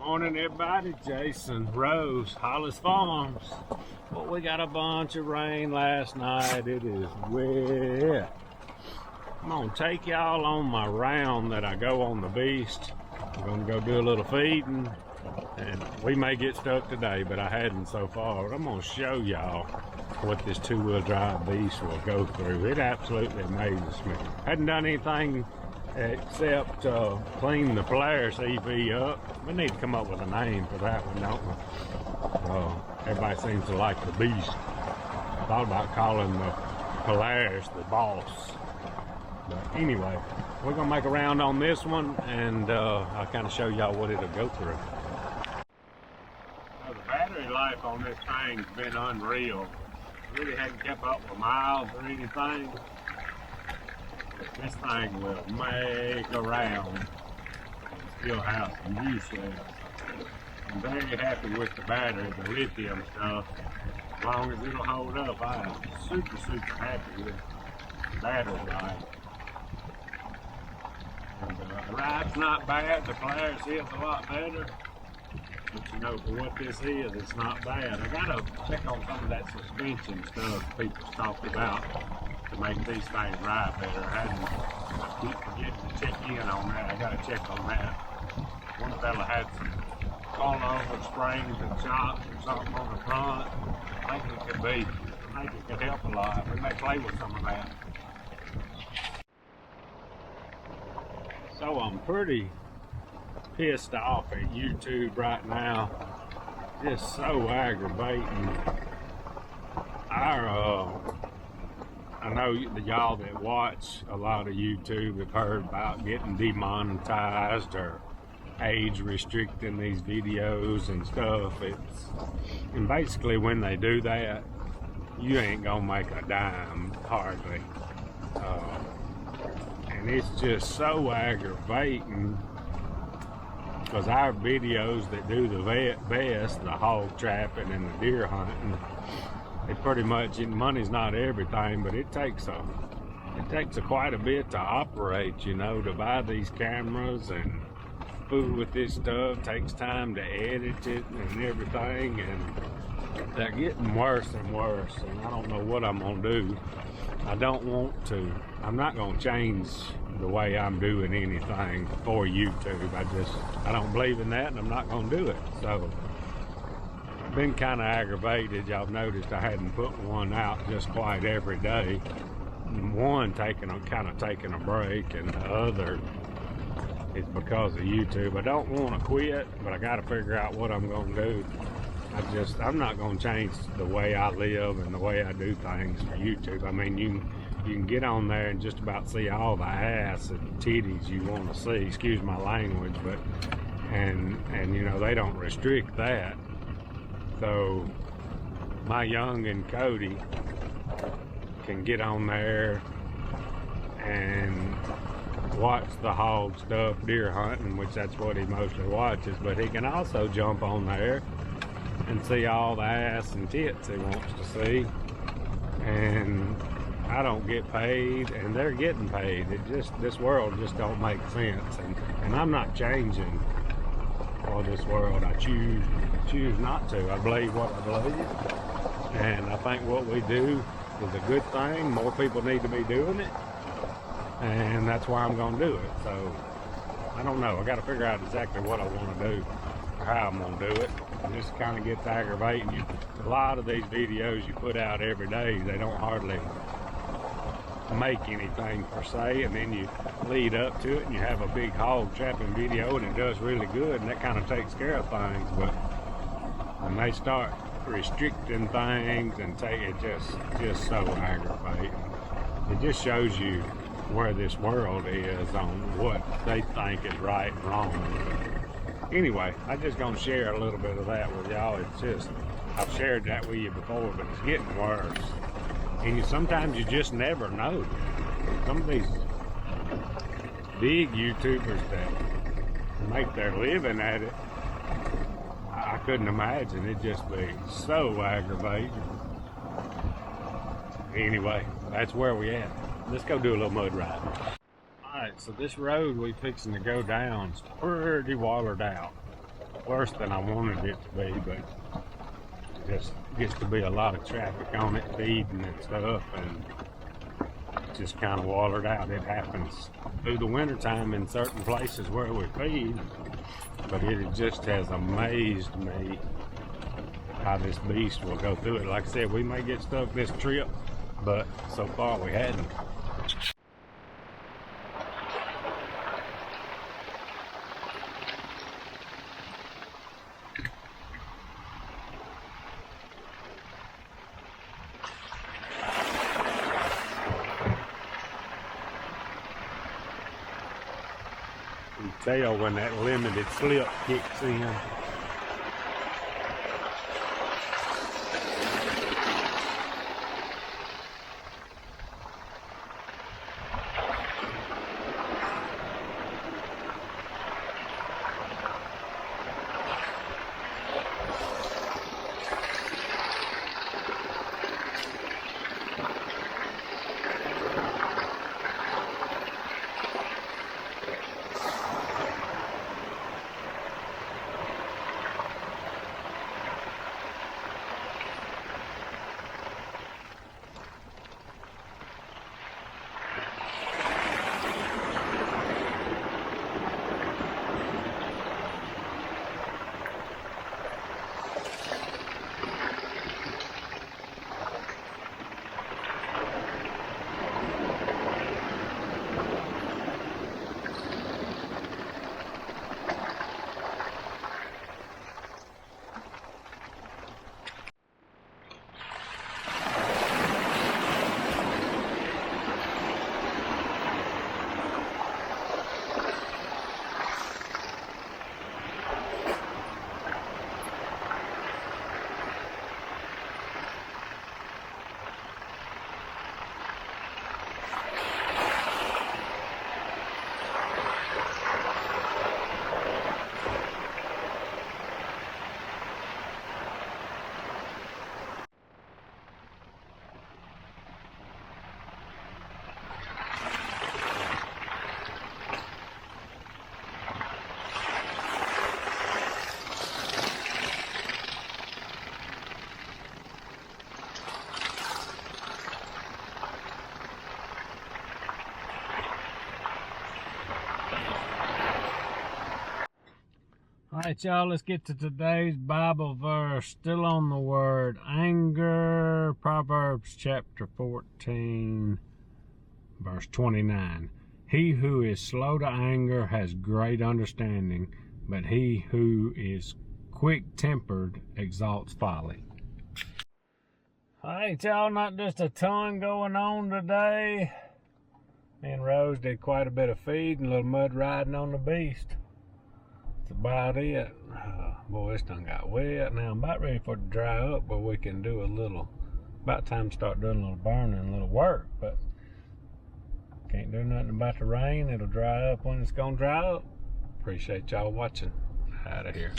Morning, everybody. Jason, Rose, Hollis Farms. Well, we got a bunch of rain last night. It is wet. I'm gonna take y'all on my round that I go on the beast. We're gonna go do a little feeding, and we may get stuck today, but I hadn't so far. But I'm gonna show y'all what this two-wheel drive beast will go through. It absolutely amazes me. Hadn't done anything except clean the Polaris EV up. We need to come up with a name for that one, don't we? Everybody seems to like the beast. Thought about calling the Polaris the boss. But anyway, we're gonna make a round on this one, and I'll kind of show y'all what it'll go through. Now, the battery life on this thing's been unreal. Really hadn't kept up with miles or anything. This thing will make a round and still have some use left. I'm very happy with the battery, the lithium stuff. As long as it'll hold up, I am super happy with the battery life. And the ride's not bad. The Polaris is a lot better. But you know, for what this is, it's not bad. I gotta check on some of that suspension stuff people talked about to make these things ride better. I keep forgetting to check in on that. I gotta check on that. One fella had some all-over springs and shocks or something on the front. I think it could help a lot. We may play with some of that. So I'm pretty pissed off at YouTube right now. Just so aggravating. I know y'all that watch a lot of YouTube have heard about getting demonetized or age restricting these videos and stuff. And basically when they do that, you ain't gonna make a dime hardly. And it's just so aggravating because our videos that do the best, the hog trapping and the deer hunting, it pretty much, money's not everything, but it takes quite a bit to operate, you know, to buy these cameras and fool with this stuff. Takes time to edit it and everything, and they're getting worse and worse, and I don't know what I'm gonna do. I don't want to. I'm not gonna change the way I'm doing anything for YouTube. I don't believe in that, and I'm not gonna do it. So I've been kind of aggravated. Y'all noticed I hadn't put one out just quite every day. One kind of taking a break, and the other is because of YouTube. I don't want to quit, but I got to figure out what I'm gonna do. I'm not gonna change the way I live and the way I do things for YouTube. I mean, you can get on there and just about see all the ass and titties you want to see. Excuse my language, but and you know, they don't restrict that. So my young and Cody can get on there and watch the hog stuff, deer hunting, which that's what he mostly watches, but he can also jump on there and see all the ass and tits he wants to see. And I don't get paid, and they're getting paid. This world just don't make sense, and I'm not changing for this world. I choose not to. I believe what I believe, and I think what we do is a good thing. More people need to be doing it, and that's why I'm gonna do it. So I don't know. I got to figure out exactly what I want to do or how I'm gonna do it. It just kind of gets aggravating. A lot of these videos you put out every day, they don't hardly make anything per se, and then you lead up to it and you have a big hog trapping video and it does really good, and that kind of takes care of things. But when they start restricting things and take it, just so aggravating. It just shows you where this world is on what they think is right and wrong. Anyway, I'm just gonna share a little bit of that with y'all. It's just, I've shared that with you before, but it's getting worse. And sometimes you just never know. Some of these big YouTubers that make their living at it, I couldn't imagine. It'd just be so aggravating. Anyway, that's where we at. Let's go do a little mud ride. Alright, so this road we fixing to go down is pretty watered out. worse than I wanted it to be, but it just gets to be a lot of traffic on it feeding and stuff, and it's just kind of watered out. It happens through the wintertime in certain places where we feed, but it just has amazed me how this beast will go through it. Like I said, we may get stuck this trip, but so far we hadn't. You can tell when that limited slip kicks in. All right, y'all, let's get to today's Bible verse. Still on the word anger. Proverbs chapter 14, verse 29. He who is slow to anger has great understanding, but he who is quick-tempered exalts folly. All right, y'all, not just a ton going on today. Me and Rose did quite a bit of feeding, a little mud riding on the beast. That's about it. Boy, this done got wet. Now I'm about ready for it to dry up, but we can do a little, about time to start doing a little burning, a little work, but can't do nothing about the rain. It'll dry up when it's gonna dry up. Appreciate y'all watching. Out of here.